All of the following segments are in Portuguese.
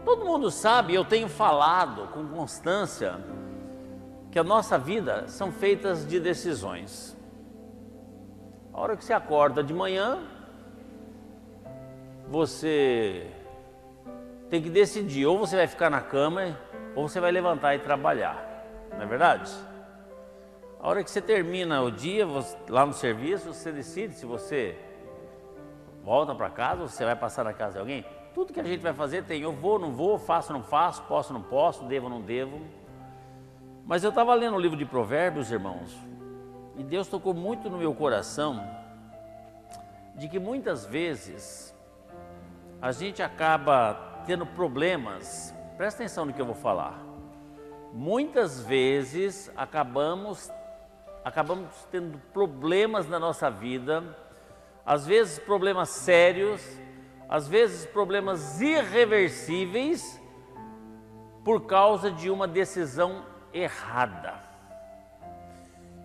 Todo mundo sabe, eu tenho falado com constância, que a nossa vida são feitas de decisões. A hora que você acorda de manhã, você tem que decidir, ou você vai ficar na cama, ou você vai levantar e trabalhar, não é verdade? A hora que você termina o dia, lá no serviço, você decide se você volta para casa ou se você vai passar na casa de alguém. Tudo que a gente vai fazer tem eu vou, não vou, faço, não faço, posso, não posso, devo, não devo. Mas eu estava lendo o livro de Provérbios, irmãos, e Deus tocou muito no meu coração de que muitas vezes a gente acaba tendo problemas. Presta atenção no que eu vou falar. Muitas vezes acabamos tendo problemas na nossa vida, às vezes problemas sérios, às vezes problemas irreversíveis, por causa de uma decisão errada.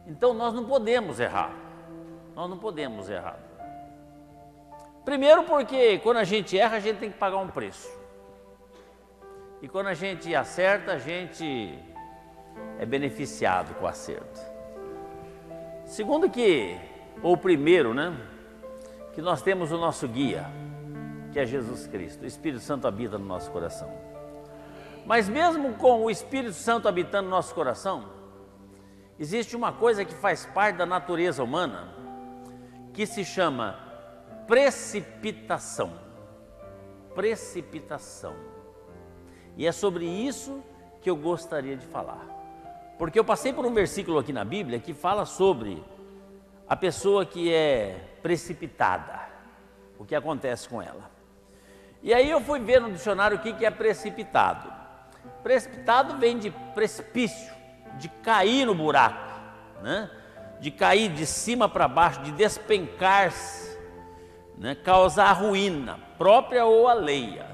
Então nós não podemos errar, Primeiro porque quando a gente erra, a gente tem que pagar um preço. E quando a gente acerta, a gente é beneficiado com o acerto. Segundo primeiro, que nós temos o nosso guia, que é Jesus Cristo. O Espírito Santo habita no nosso coração. Mas mesmo com o Espírito Santo habitando no nosso coração, existe uma coisa que faz parte da natureza humana, que se chama precipitação. Precipitação. E é sobre isso que eu gostaria de falar. Porque eu passei por um versículo aqui na Bíblia que fala sobre a pessoa que é precipitada, o que acontece com ela. E aí eu fui ver no dicionário o que é precipitado. Precipitado vem de precipício, de cair no buraco, de cair de cima para baixo, de despencar-se, causar ruína, própria ou alheia,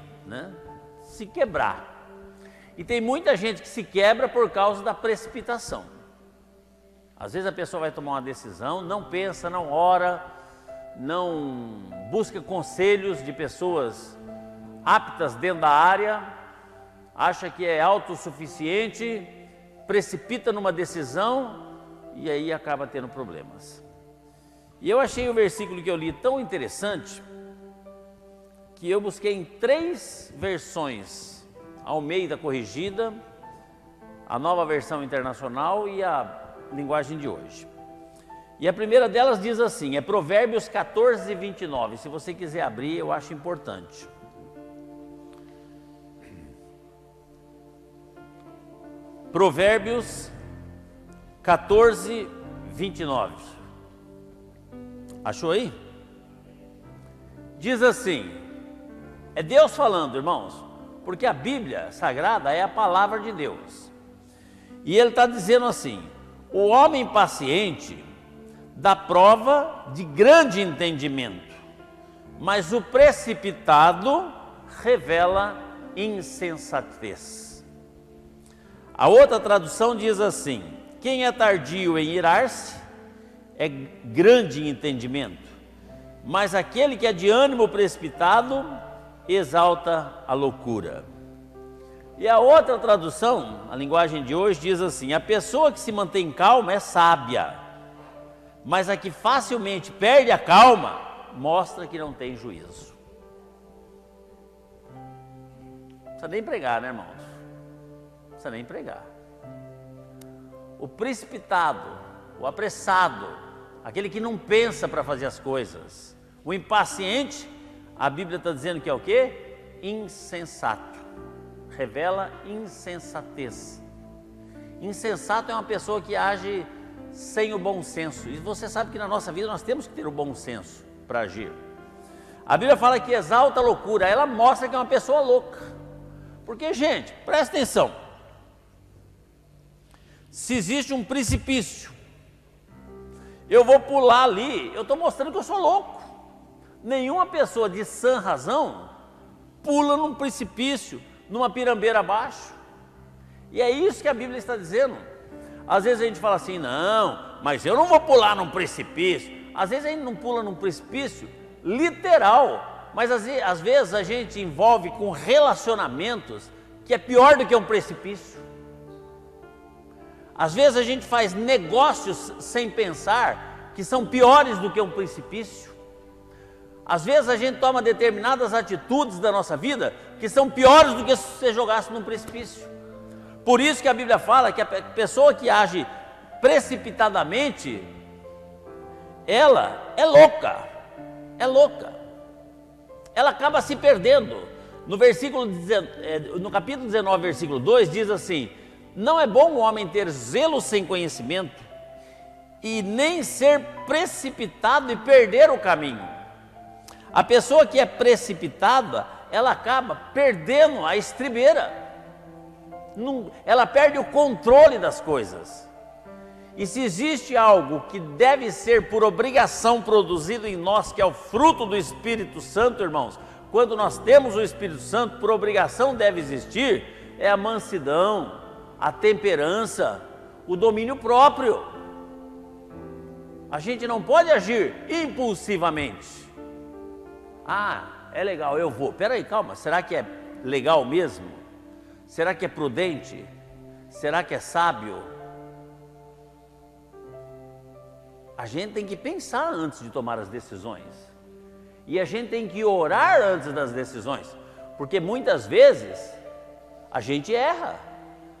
se quebrar. E tem muita gente que se quebra por causa da precipitação. Às vezes a pessoa vai tomar uma decisão, não pensa, não ora, não busca conselhos de pessoas aptas dentro da área, acha que é autossuficiente, precipita numa decisão e aí acaba tendo problemas. E eu achei o versículo que eu li tão interessante que eu busquei em 3 versões: Almeida Corrigida, a Nova Versão Internacional e a linguagem de hoje. E a primeira delas diz assim, é Provérbios 14, 29. Se você quiser abrir, eu acho importante. Provérbios 14, 29. Achou aí? Diz assim, é Deus falando, irmãos, porque a Bíblia Sagrada é a palavra de Deus. E ele está dizendo assim, o homem paciente dá prova de grande entendimento, mas o precipitado revela insensatez. A outra tradução diz assim, quem é tardio em irar-se é grande em entendimento, mas aquele que é de ânimo precipitado exalta a loucura. E a outra tradução, a linguagem de hoje, diz assim, a pessoa que se mantém calma é sábia, mas a que facilmente perde a calma mostra que não tem juízo. Não precisa nem pregar, né, irmãos? Não precisa nem pregar. O precipitado, o apressado, aquele que não pensa para fazer as coisas, o impaciente, a Bíblia está dizendo que é o quê? Insensato. Revela insensatez. Insensato é uma pessoa que age sem o bom senso. E você sabe que na nossa vida nós temos que ter o bom senso para agir. A Bíblia fala que exalta a loucura, ela mostra que é uma pessoa louca. Porque, gente, presta atenção. Se existe um precipício, eu vou pular ali, eu estou mostrando que eu sou louco. Nenhuma pessoa de sã razão pula num precipício, numa pirambeira abaixo. E é isso que a Bíblia está dizendo. Às vezes a gente fala assim, não, mas eu não vou pular num precipício. Às vezes a gente não pula num precipício literal, mas às vezes a gente envolve com relacionamentos que é pior do que um precipício. Às vezes a gente faz negócios sem pensar que são piores do que um precipício. Às vezes a gente toma determinadas atitudes da nossa vida que são piores do que se você jogasse num precipício. Por isso que a Bíblia fala que a pessoa que age precipitadamente, ela é louca, ela acaba se perdendo. No capítulo 19, versículo 2, diz assim: não é bom o homem ter zelo sem conhecimento, e nem ser precipitado e perder o caminho. A pessoa que é precipitada, ela acaba perdendo a estribeira, ela perde o controle das coisas. E se existe algo que deve ser por obrigação produzido em nós, que é o fruto do Espírito Santo, irmãos, quando nós temos o Espírito Santo, por obrigação deve existir, é a mansidão, a temperança, o domínio próprio. A gente não pode agir impulsivamente. Ah, é legal, eu vou. Peraí, calma, será que é legal mesmo? Será que é prudente? Será que é sábio? A gente tem que pensar antes de tomar as decisões. E a gente tem que orar antes das decisões, porque muitas vezes a gente erra.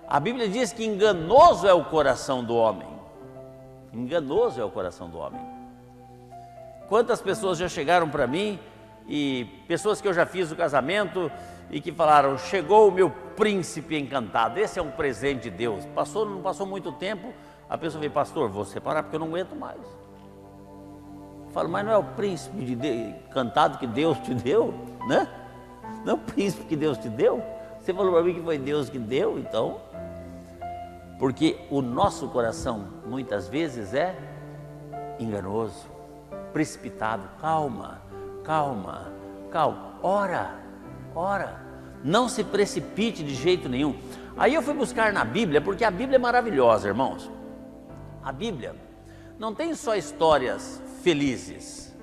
A Bíblia diz que enganoso é o coração do homem. Enganoso é o coração do homem. Quantas pessoas já chegaram para mim, e pessoas que eu já fiz o casamento e que falaram: chegou o meu príncipe encantado, esse é um presente de Deus. Não passou muito tempo, a pessoa veio: pastor, vou separar porque eu não aguento mais. Eu falo: mas não é o príncipe encantado que Deus te deu, né? Não é o príncipe que Deus te deu? Você falou para mim que foi Deus que deu, então. Porque o nosso coração muitas vezes é enganoso, precipitado. Calma, ora, não se precipite de jeito nenhum. Aí eu fui buscar na Bíblia, porque a Bíblia é maravilhosa, irmãos. A Bíblia não tem só histórias felizes.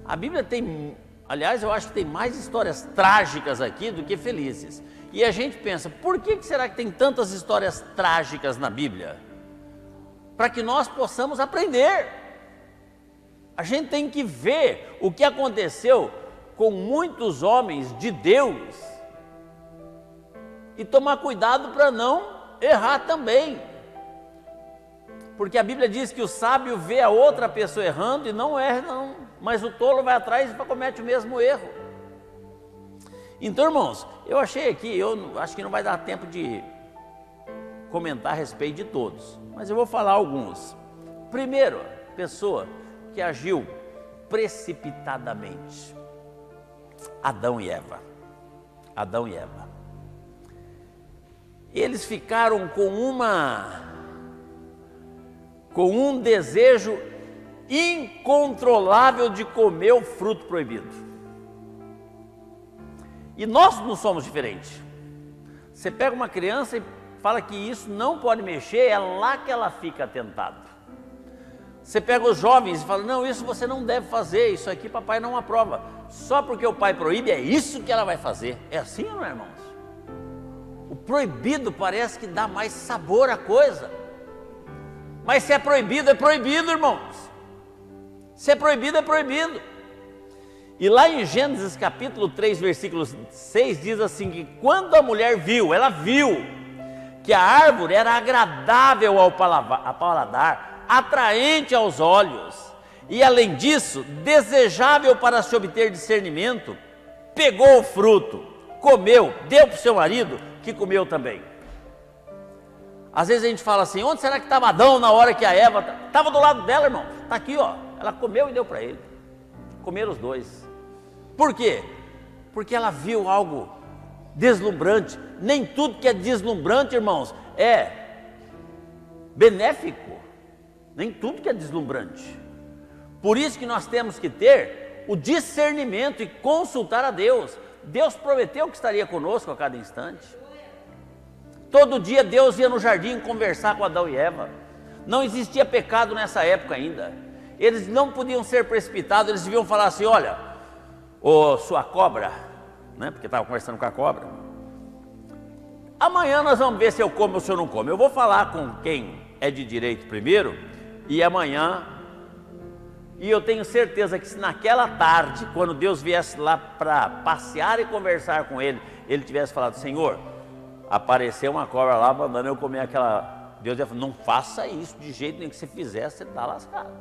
A Bíblia tem, aliás, eu acho que tem mais histórias trágicas aqui do que felizes. E a gente pensa: por que será que tem tantas histórias trágicas na Bíblia? Para que nós possamos aprender. A gente tem que ver o que aconteceu com muitos homens de Deus e tomar cuidado para não errar também. Porque a Bíblia diz que o sábio vê a outra pessoa errando e não erra não, mas o tolo vai atrás e comete o mesmo erro. Então, irmãos, eu achei aqui, eu acho que não vai dar tempo de comentar a respeito de todos, mas eu vou falar alguns. Primeiro, pessoa que agiu precipitadamente: Adão e Eva. Eles ficaram com um desejo incontrolável de comer o fruto proibido. E nós não somos diferentes. Você pega uma criança e fala que isso não pode mexer, é lá que ela fica tentada. Você pega os jovens e fala: não, isso você não deve fazer, isso aqui papai não aprova. Só porque o pai proíbe, é isso que ela vai fazer. É assim, não é, irmãos? O proibido parece que dá mais sabor à coisa. Mas se é proibido, irmãos. Se é proibido, é proibido. E lá em Gênesis capítulo 3, versículo 6, diz assim: que quando a mulher viu, ela viu que a árvore era agradável ao paladar, atraente aos olhos, e além disso, desejável para se obter discernimento, pegou o fruto, comeu, deu para o seu marido, que comeu também. Às vezes a gente fala assim: onde será que estava Adão na hora que a Eva estava do lado dela, irmão? Está aqui, ó. Ela comeu e deu para ele. Comeram os dois. Por quê? Porque ela viu algo deslumbrante. Nem tudo que é deslumbrante, irmãos, é benéfico. Nem tudo que é deslumbrante. Por isso que nós temos que ter o discernimento e consultar a Deus. Deus prometeu que estaria conosco a cada instante. Todo dia Deus ia no jardim conversar com Adão e Eva. Não existia pecado nessa época ainda. Eles não podiam ser precipitados, eles deviam falar assim: olha, Ô sua cobra, né? Porque estava conversando com a cobra. Amanhã nós vamos ver se eu como ou se eu não como. Eu vou falar com quem é de direito primeiro, e amanhã, e eu tenho certeza que se naquela tarde, quando Deus viesse lá para passear e conversar com ele, ele tivesse falado: Senhor, apareceu uma cobra lá mandando eu comer aquela... Deus ia falar: não faça isso, de jeito nenhum, que se fizer você está lascado.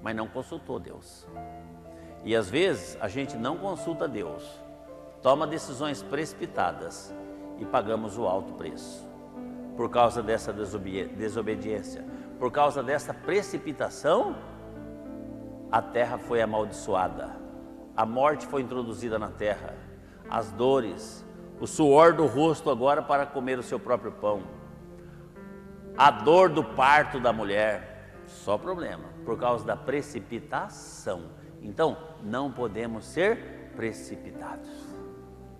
Mas não consultou Deus. E às vezes a gente não consulta Deus, toma decisões precipitadas e pagamos o alto preço. Por causa dessa desobediência, por causa dessa precipitação, a terra foi amaldiçoada, a morte foi introduzida na terra, as dores, o suor do rosto agora para comer o seu próprio pão, a dor do parto da mulher, só problema, por causa da precipitação. Então, não podemos ser precipitados.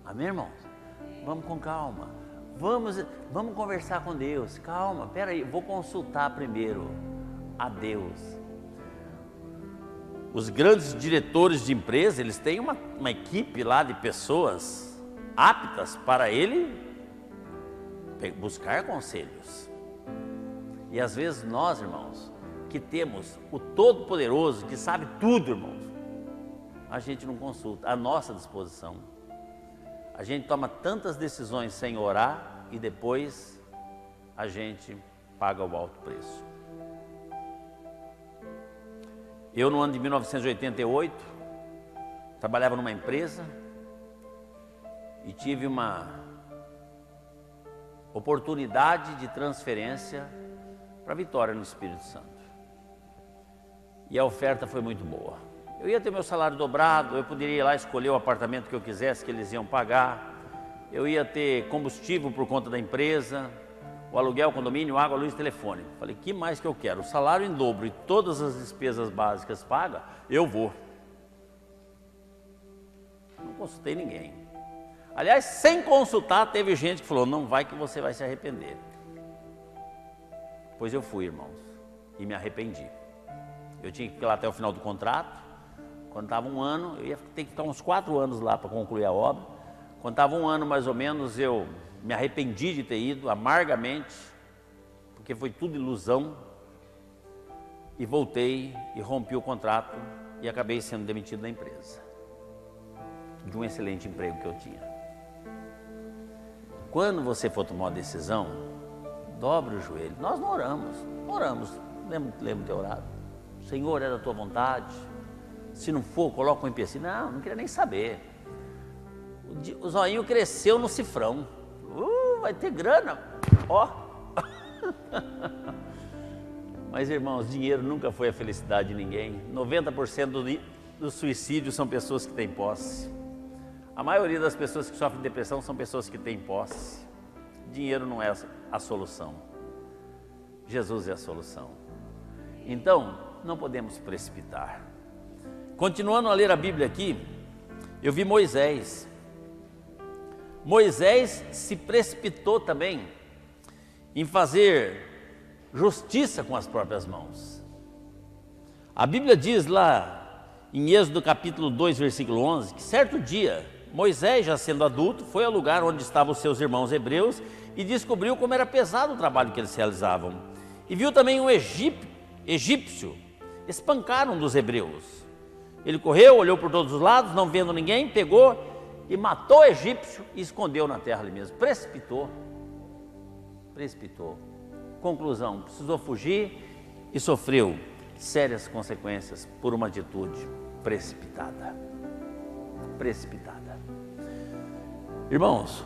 Amém, irmãos? Vamos com calma. Vamos conversar com Deus. Calma, peraí, vou consultar primeiro a Deus. Os grandes diretores de empresa, eles têm uma equipe lá de pessoas aptas para ele buscar conselhos. E às vezes nós, irmãos, que temos o Todo-Poderoso, que sabe tudo, irmãos, a gente não consulta, à nossa disposição. A gente toma tantas decisões sem orar e depois a gente paga o alto preço. Eu, no ano de 1988, trabalhava numa empresa e tive uma oportunidade de transferência para Vitória, no Espírito Santo. E a oferta foi muito boa. Eu ia ter meu salário dobrado, eu poderia ir lá escolher o apartamento que eu quisesse, que eles iam pagar. Eu ia ter combustível por conta da empresa, o aluguel, condomínio, água, luz e telefone. Falei: que mais que eu quero? O salário em dobro e todas as despesas básicas pagas, eu vou. Não consultei ninguém. Aliás, sem consultar, teve gente que falou: não vai que você vai se arrepender. Pois eu fui, irmãos, e me arrependi. Eu tinha que ir lá até o final do contrato. Quando estava um ano, eu ia ter que ficar uns 4 anos lá para concluir a obra. Quando estava um ano mais ou menos, eu me arrependi de ter ido amargamente, porque foi tudo ilusão. E voltei e rompi o contrato e acabei sendo demitido da empresa, de um excelente emprego que eu tinha. Quando você for tomar uma decisão, dobre o joelho. Nós não oramos, lembro de ter orado. Senhor, é da tua vontade. Se não for, coloca um empecilho. Não queria nem saber. O zoinho cresceu no cifrão. Vai ter grana. Ó. Mas, irmãos, dinheiro nunca foi a felicidade de ninguém. 90% dos suicídios são pessoas que têm posse. A maioria das pessoas que sofrem de depressão são pessoas que têm posse. Dinheiro não é a solução. Jesus é a solução. Então, não podemos precipitar. Continuando a ler a Bíblia aqui, eu vi Moisés. Moisés se precipitou também em fazer justiça com as próprias mãos. A Bíblia diz lá em Êxodo capítulo 2, versículo 11, que certo dia Moisés, já sendo adulto, foi ao lugar onde estavam os seus irmãos hebreus e descobriu como era pesado o trabalho que eles realizavam. E viu também um egípcio espancar um dos hebreus. Ele correu, olhou por todos os lados, não vendo ninguém, pegou e matou o egípcio e escondeu na terra ali mesmo. Precipitou. Conclusão: precisou fugir e sofreu sérias consequências por uma atitude precipitada. Irmãos,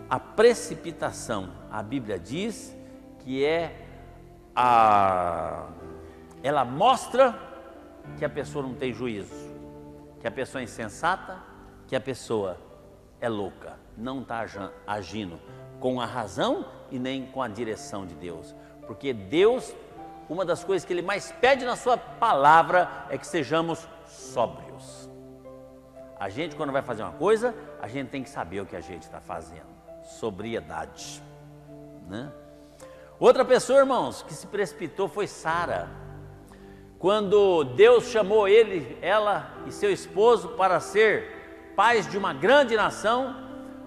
a precipitação, a Bíblia diz que ela mostra que a pessoa não tem juízo, que a pessoa é insensata, que a pessoa é louca, não está agindo com a razão e nem com a direção de Deus. Porque Deus, uma das coisas que Ele mais pede na sua palavra é que sejamos sóbrios. A gente, quando vai fazer uma coisa, a gente tem que saber o que a gente está fazendo. Sobriedade, né? Outra pessoa, irmãos, que se precipitou foi Sara. quando Deus chamou ela e seu esposo para ser pais de uma grande nação,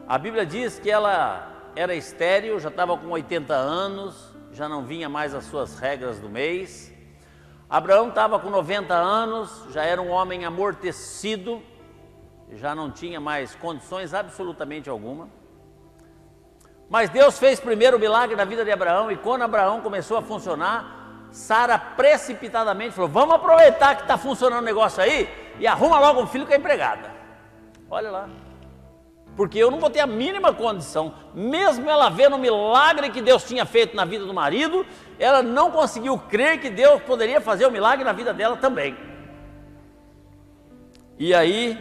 a Bíblia diz que ela era estéril, já estava com 80 anos, já não vinha mais as suas regras do mês. Abraão estava com 90 anos, já era um homem amortecido, já não tinha mais condições absolutamente alguma. Mas Deus fez primeiro o milagre na vida de Abraão, e quando Abraão começou a funcionar, Sara precipitadamente falou: vamos aproveitar que está funcionando o negócio aí e arruma logo um filho com a empregada. Olha lá, porque eu não vou ter a mínima condição, mesmo ela vendo o milagre que Deus tinha feito na vida do marido, ela não conseguiu crer que Deus poderia fazer o milagre na vida dela também. E aí,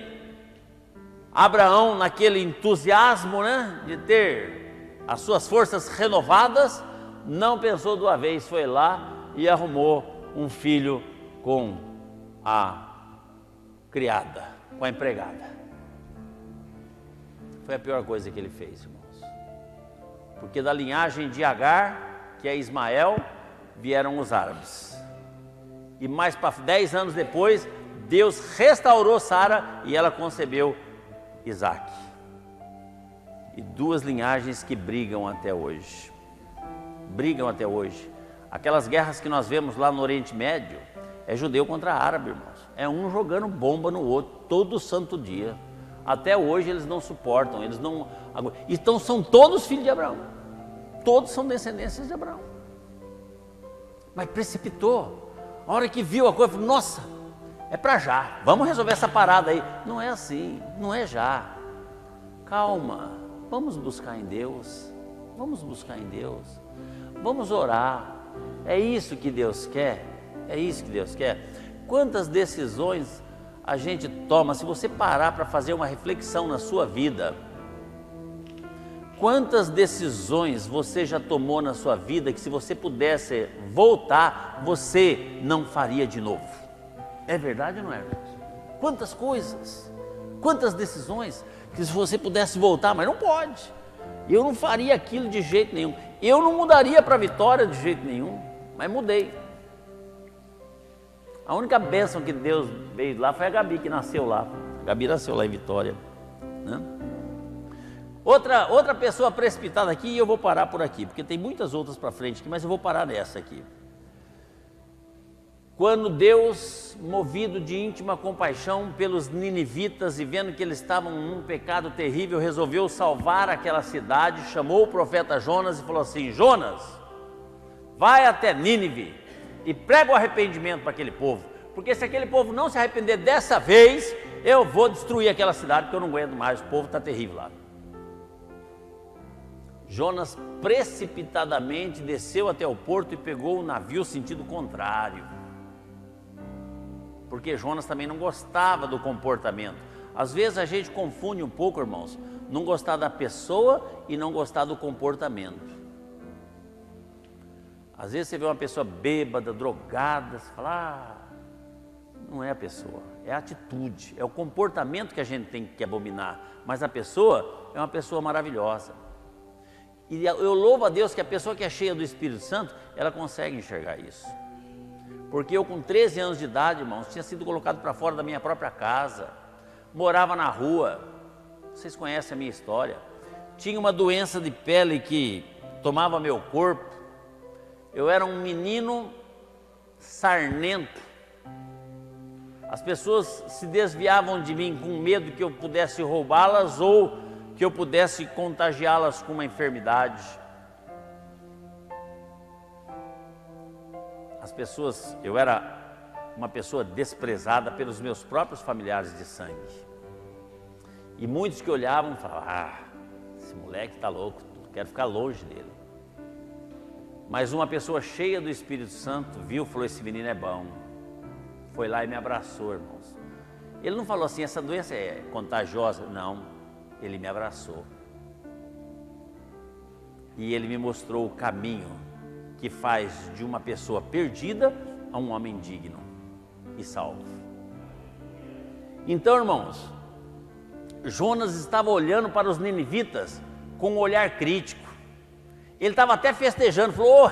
Abraão, naquele entusiasmo, de ter as suas forças renovadas, não pensou duas vezes, foi lá e arrumou um filho com a criada, com a empregada. Foi a pior coisa que ele fez, irmãos, porque da linhagem de Agar, que é Ismael, vieram os árabes, e mais para 10 anos depois, Deus restaurou Sara e ela concebeu Isaac. E duas linhagens que brigam até hoje. Aquelas guerras que nós vemos lá no Oriente Médio, é judeu contra árabe, irmãos. É um jogando bomba no outro, todo santo dia. Até hoje eles não suportam, eles não... Então são todos filhos de Abraão. Todos são descendências de Abraão. Mas precipitou. A hora que viu a coisa, falou: nossa, é para já, vamos resolver essa parada aí. Não é assim, não é já. Calma, vamos buscar em Deus. Vamos orar. É isso que Deus quer. Quantas decisões a gente toma, se você parar para fazer uma reflexão na sua vida, quantas decisões você já tomou na sua vida que, se você pudesse voltar, você não faria de novo? É verdade ou não é, irmãos? Quantas coisas, quantas decisões que, se você pudesse voltar, mas não pode. Eu não faria aquilo de jeito nenhum. Eu não mudaria para a Vitória de jeito nenhum, mas mudei. A única bênção que Deus veio lá foi a Gabi, que nasceu lá. A Gabi nasceu lá em Vitória, né? Outra pessoa precipitada aqui, e eu vou parar por aqui, porque tem muitas outras para frente aqui, mas eu vou parar nessa aqui. Quando Deus, movido de íntima compaixão pelos ninivitas e vendo que eles estavam num pecado terrível, resolveu salvar aquela cidade, chamou o profeta Jonas e falou assim: Jonas, vai até Nínive e prega o arrependimento para aquele povo, porque se aquele povo não se arrepender dessa vez, eu vou destruir aquela cidade, porque eu não aguento mais, o povo está terrível lá. Jonas precipitadamente desceu até o porto e pegou o navio sentido contrário, porque Jonas também não gostava do comportamento. Às vezes a gente confunde um pouco, irmãos, não gostar da pessoa e não gostar do comportamento. Às vezes você vê uma pessoa bêbada, drogada, você fala: não é a pessoa, é a atitude, é o comportamento que a gente tem que abominar, mas a pessoa é uma pessoa maravilhosa. E eu louvo a Deus que a pessoa que é cheia do Espírito Santo, ela consegue enxergar isso. Porque eu, com 13 anos de idade, irmãos, tinha sido colocado para fora da minha própria casa, morava na rua, vocês conhecem a minha história, tinha uma doença de pele que tomava meu corpo, eu era um menino sarnento, as pessoas se desviavam de mim com medo que eu pudesse roubá-las ou que eu pudesse contagiá-las com uma enfermidade. Eu era uma pessoa desprezada pelos meus próprios familiares de sangue. E muitos que olhavam falavam: esse moleque está louco, quero ficar longe dele. Mas uma pessoa cheia do Espírito Santo viu, falou: esse menino é bom. Foi lá e me abraçou, irmãos. Ele não falou assim: essa doença é contagiosa. Não, ele me abraçou. E ele me mostrou o caminho que faz de uma pessoa perdida a um homem digno e salvo. Então, irmãos, Jonas estava olhando para os ninivitas com um olhar crítico. Ele estava até festejando, falou: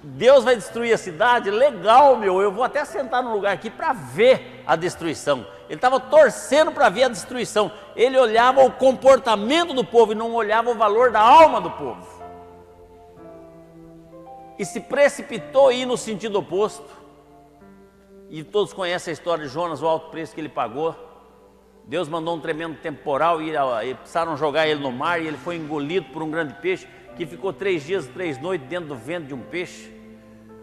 Deus vai destruir a cidade, legal, meu, eu vou até sentar no lugar aqui para ver a destruição. Ele estava torcendo para ver a destruição. Ele olhava o comportamento do povo e não olhava o valor da alma do povo. E se precipitou a ir no sentido oposto. E todos conhecem a história de Jonas, o alto preço que ele pagou. Deus mandou um tremendo temporal e precisaram jogar ele no mar e ele foi engolido por um grande peixe que ficou 3 dias e 3 noites dentro do ventre de um peixe.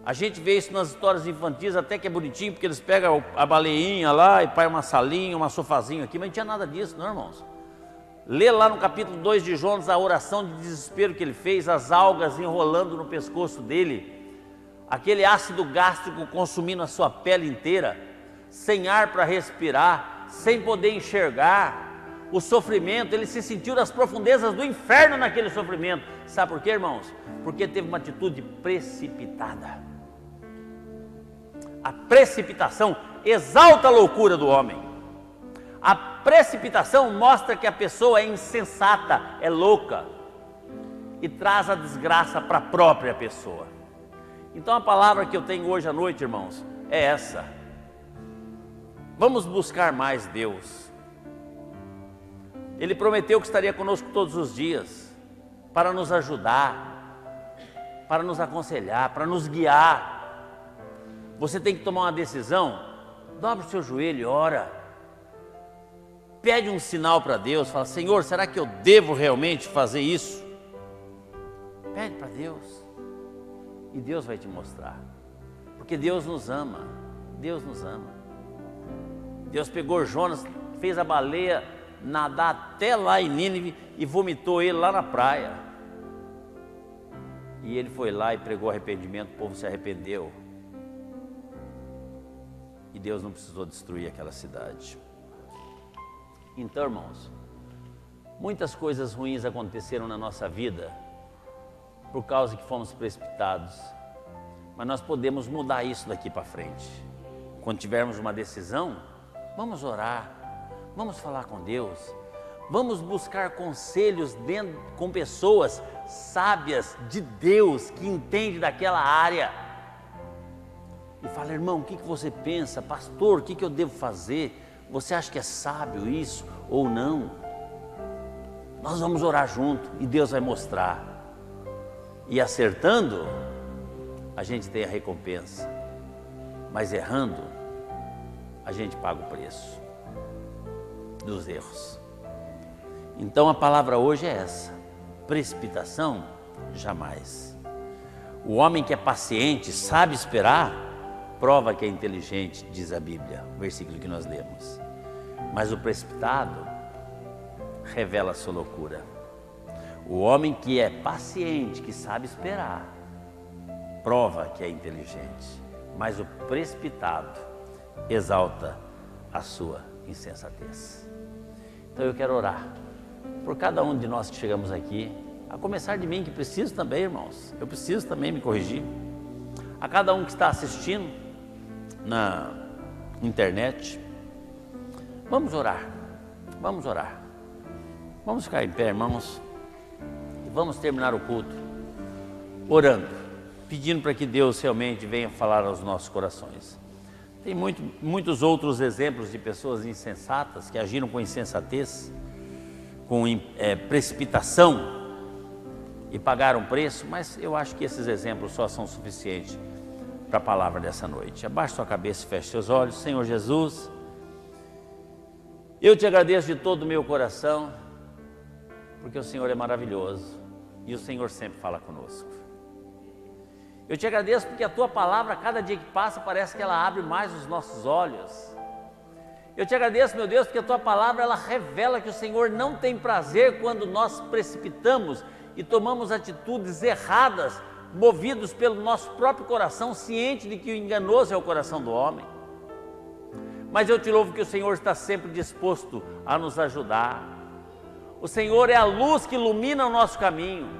A gente vê isso nas histórias infantis, até que é bonitinho, porque eles pegam a baleinha lá e põem uma salinha, um sofazinho aqui, mas não tinha nada disso, não, irmãos. Lê lá no capítulo 2 de Jonas a oração de desespero que ele fez, as algas enrolando no pescoço dele, aquele ácido gástrico consumindo a sua pele inteira, sem ar para respirar, sem poder enxergar, o sofrimento, ele se sentiu nas profundezas do inferno naquele sofrimento. Sabe por quê, irmãos? Porque teve uma atitude precipitada. A precipitação exalta a loucura do homem. A precipitação mostra que a pessoa é insensata, é louca e traz a desgraça para a própria pessoa. Então a palavra que eu tenho hoje à noite, irmãos, é essa. Vamos buscar mais Deus. Ele prometeu que estaria conosco todos os dias, para nos ajudar, para nos aconselhar, para nos guiar. Você tem que tomar uma decisão, dobra o seu joelho e ora. Pede um sinal para Deus, fala: Senhor, será que eu devo realmente fazer isso? Pede para Deus, e Deus vai te mostrar, porque Deus nos ama, Deus nos ama. Deus pegou Jonas, fez a baleia nadar até lá em Nínive e vomitou ele lá na praia. E ele foi lá e pregou arrependimento, o povo se arrependeu. E Deus não precisou destruir aquela cidade. Então, irmãos, muitas coisas ruins aconteceram na nossa vida por causa que fomos precipitados. Mas nós podemos mudar isso daqui para frente. Quando tivermos uma decisão, vamos orar, vamos falar com Deus, vamos buscar conselhos com pessoas sábias de Deus, que entendem daquela área. E fala: irmão, o que você pensa? Pastor, o que eu devo fazer? Você acha que é sábio isso ou não? Nós vamos orar junto e Deus vai mostrar. E acertando, a gente tem a recompensa, mas errando, a gente paga o preço dos erros. Então a palavra hoje é essa: precipitação, jamais. O homem que é paciente, sabe esperar, prova que é inteligente, diz a Bíblia, o versículo que nós lemos. Mas o precipitado revela a sua loucura. O homem que é paciente, que sabe esperar, prova que é inteligente. Mas o precipitado exalta a sua insensatez. Então eu quero orar por cada um de nós que chegamos aqui, a começar de mim, que preciso também, irmãos, eu preciso também me corrigir. A cada um que está assistindo na internet, vamos orar, vamos orar. Vamos ficar em pé, irmãos, e vamos terminar o culto orando, pedindo para que Deus realmente venha falar aos nossos corações. Tem muitos outros exemplos de pessoas insensatas que agiram com insensatez, com precipitação e pagaram preço, mas eu acho que esses exemplos só são suficientes para a palavra dessa noite. Abaixe sua cabeça e feche seus olhos. Senhor Jesus, eu te agradeço de todo o meu coração, porque o Senhor é maravilhoso e o Senhor sempre fala conosco. Eu te agradeço porque a tua palavra, cada dia que passa, parece que ela abre mais os nossos olhos. Eu te agradeço, meu Deus, porque a tua palavra, ela revela que o Senhor não tem prazer quando nós precipitamos e tomamos atitudes erradas, movidos pelo nosso próprio coração, ciente de que o enganoso é o coração do homem. Mas eu te louvo que o Senhor está sempre disposto a nos ajudar. O Senhor é a luz que ilumina o nosso caminho,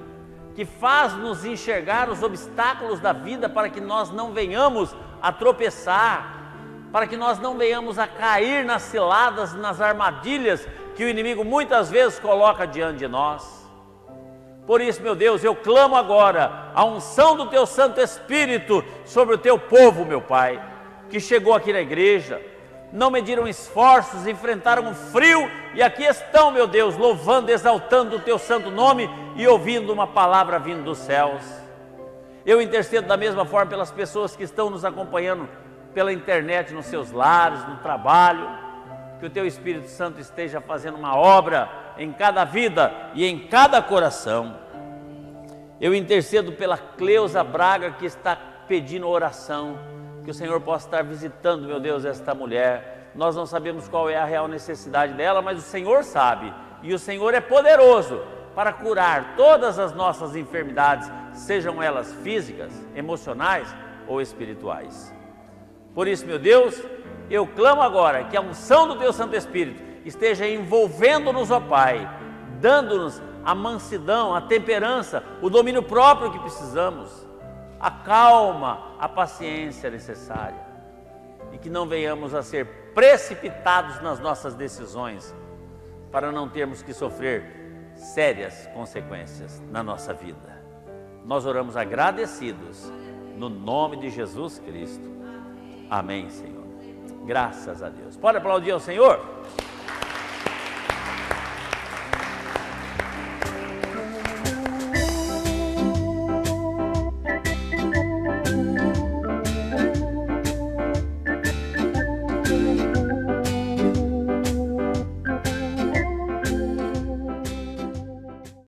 que faz-nos enxergar os obstáculos da vida para que nós não venhamos a tropeçar, para que nós não venhamos a cair nas ciladas, nas armadilhas que o inimigo muitas vezes coloca diante de nós. Por isso, meu Deus, eu clamo agora a unção do Teu Santo Espírito sobre o Teu povo, meu Pai, que chegou aqui na igreja, não mediram esforços, enfrentaram o frio e aqui estão, meu Deus, louvando, exaltando o Teu santo nome e ouvindo uma palavra vindo dos céus. Eu intercedo da mesma forma pelas pessoas que estão nos acompanhando pela internet, nos seus lares, no trabalho, que o Teu Espírito Santo esteja fazendo uma obra em cada vida e em cada coração. Eu intercedo pela Cleusa Braga, que está pedindo oração, que o Senhor possa estar visitando, meu Deus, esta mulher. Nós não sabemos qual é a real necessidade dela, mas o Senhor sabe, e o Senhor é poderoso para curar todas as nossas enfermidades, sejam elas físicas, emocionais ou espirituais. Por isso, meu Deus, eu clamo agora que a unção do Teu Santo Espírito esteja envolvendo-nos, ó Pai, dando-nos a mansidão, a temperança, o domínio próprio que precisamos, a calma, a paciência necessária, e que não venhamos a ser precipitados nas nossas decisões, para não termos que sofrer sérias consequências na nossa vida. Nós oramos agradecidos, no nome de Jesus Cristo. Amém, Senhor. Graças a Deus. Pode aplaudir ao Senhor?